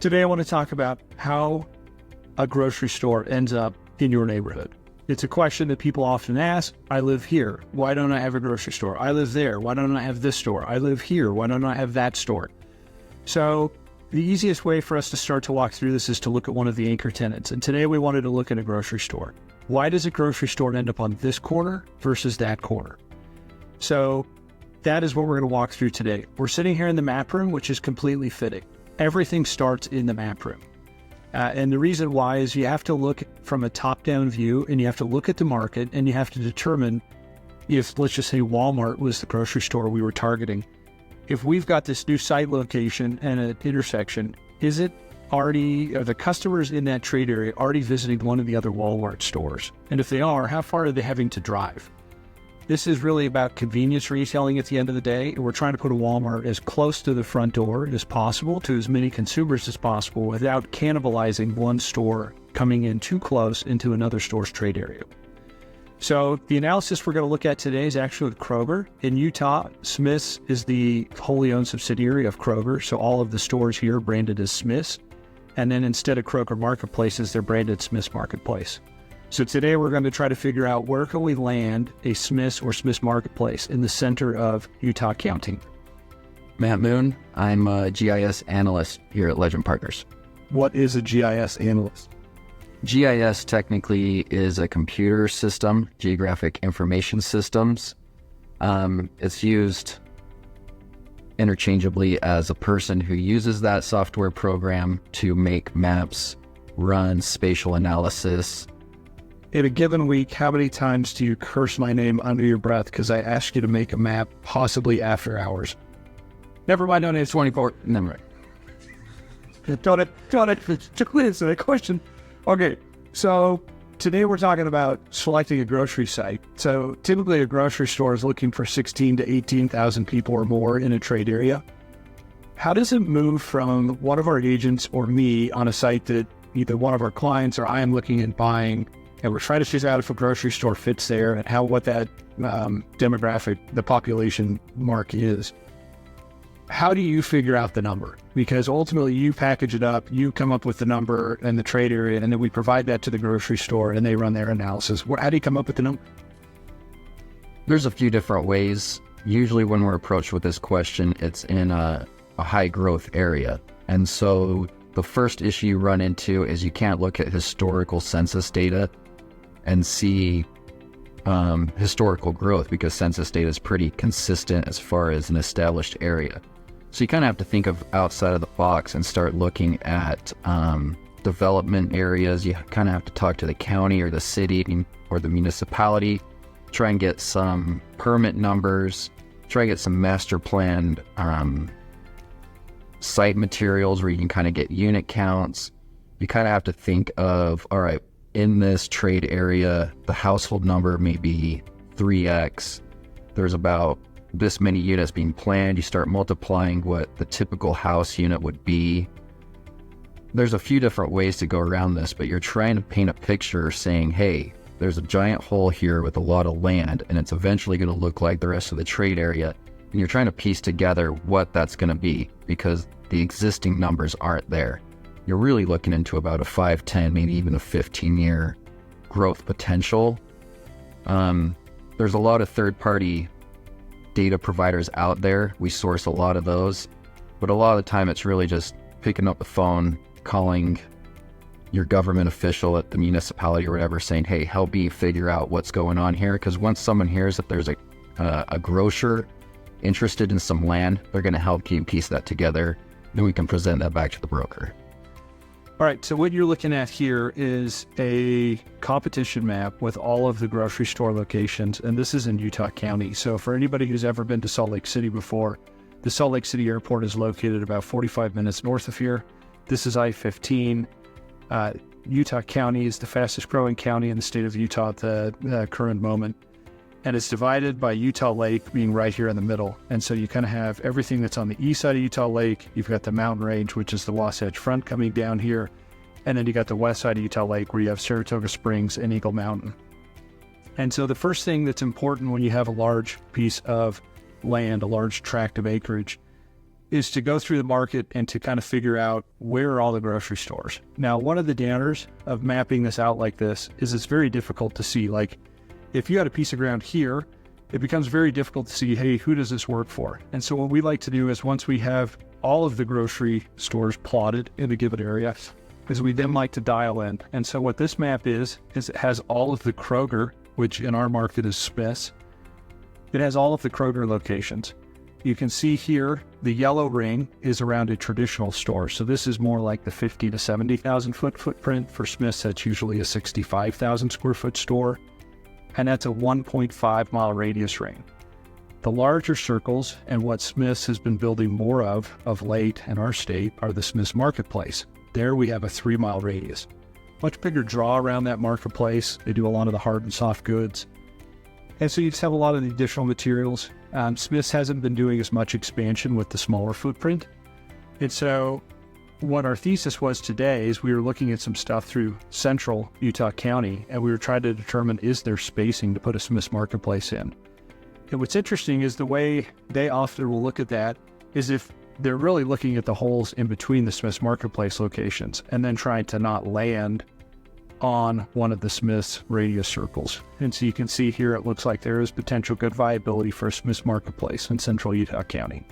Today I want to talk about how a grocery store ends up in your neighborhood. It's a question that people often ask. I live here. Why don't I have a grocery store? I live there. Why don't I have this store? I live here. Why don't I have that store? So the easiest way for us to start to walk through this is to look at one of the anchor tenants. And today we wanted to look at a grocery store. Why does a grocery store end up on this corner versus that corner? So that is what we're going to walk through today. We're sitting here in the map room, which is completely fitting. Everything starts in the map room. And the reason why is you have to look from a top-down view, and you have to look at the market, and you have to determine if, let's just say, Walmart was the grocery store we were targeting. If we've got this new site location and an intersection, are the customers in that trade area already visiting one of the other Walmart stores? And if they are, how far are they having to drive? This is really about convenience retailing at the end of the day, and we're trying to put a Walmart as close to the front door as possible to as many consumers as possible without cannibalizing one store coming in too close into another store's trade area. So the analysis we're going to look at today is actually with Kroger. In Utah, Smith's is the wholly owned subsidiary of Kroger, so all of the stores here are branded as Smith's, and then instead of Kroger Marketplaces, they're branded Smith's Marketplace. So today we're going to try to figure out where can we land a Smith's or Smith's Marketplace in the center of Utah County. Matt Moon, I'm a GIS analyst here at Legend Partners. What is a GIS analyst? GIS technically is a computer system, geographic information systems. It's used interchangeably as a person who uses that software program to make maps, run spatial analysis. In a given week, how many times do you curse my name under your breath because I asked you to make a map, possibly after hours? Never mind, don't answer 24. Never mind. Got it. To answer that question. Okay, so today we're talking about selecting a grocery site. So typically a grocery store is looking for 16 to 18,000 people or more in a trade area. How does it move from one of our agents or me on a site that either one of our clients or I am looking at buying, and we're trying to figure out if a grocery store fits there and what that demographic, the population mark is? How do you figure out the number? Because ultimately you package it up, you come up with the number and the trade area, and then we provide that to the grocery store and they run their analysis. How do you come up with the number? There's a few different ways. Usually when we're approached with this question, it's in a high growth area. And so the first issue you run into is you can't look at historical census data and see historical growth, because census data is pretty consistent as far as an established area. So you kind of have to think of outside of the box and start looking at development areas. You kind of have to talk to the county or the city or the municipality, try and get some permit numbers, try and get some master planned site materials where you can kind of get unit counts. You kind of have to think of, all right, in this trade area, the household number may be 3x. There's about this many units being planned. You start multiplying what the typical house unit would be. There's a few different ways to go around this, but you're trying to paint a picture saying, hey, there's a giant hole here with a lot of land, and it's eventually going to look like the rest of the trade area. And you're trying to piece together what that's going to be, because the existing numbers aren't there. You're really looking into about a 5, 10, maybe even a 15-year growth potential. There's a lot of third-party data providers out there. We source a lot of those, but a lot of the time it's really just picking up the phone, calling your government official at the municipality or whatever, saying, hey, help me figure out what's going on here. Because once someone hears that there's a grocer interested in some land, they're going to help you piece that together. Then we can present that back to the broker. All right, so what you're looking at here is a competition map with all of the grocery store locations, and this is in Utah County. So for anybody who's ever been to Salt Lake City before, the Salt Lake City airport is located about 45 minutes north of here. This is I-15. Utah County is the fastest growing county in the state of Utah at the current moment. And it's divided by Utah Lake being right here in the middle. And so you kind of have everything that's on the east side of Utah Lake. You've got the mountain range, which is the Wasatch Front coming down here. And then you got the west side of Utah Lake where you have Saratoga Springs and Eagle Mountain. And so the first thing that's important when you have a large piece of land, a large tract of acreage, is to go through the market and to kind of figure out where are all the grocery stores. Now, one of the downers of mapping this out like this is it's very difficult to see. Like, if you had a piece of ground here, it becomes very difficult to see, hey, who does this work for? And so what we like to do is once we have all of the grocery stores plotted in a given area, is we then like to dial in. And so what this map is it has all of the Kroger, which in our market is Smith's. It has all of the Kroger locations. You can see here, the yellow ring is around a traditional store. So this is more like the 50 to 70,000 foot footprint. For Smith's, that's usually a 65,000 square foot store. And that's a 1.5 mile radius ring. The larger circles, and what Smith's has been building more of late in our state, are the Smith's Marketplace. There we have a 3 mile radius. Much bigger draw around that marketplace. They do a lot of the hard and soft goods. And so you just have a lot of the additional materials. Smith's hasn't been doing as much expansion with the smaller footprint. And so what our thesis was today is we were looking at some stuff through central Utah County, and we were trying to determine, is there spacing to put a Smith's Marketplace in? And what's interesting is the way they often will look at that is if they're really looking at the holes in between the Smith's Marketplace locations and then trying to not land on one of the Smith's radius circles. And so you can see here, it looks like there is potential good viability for a Smith's Marketplace in central Utah County.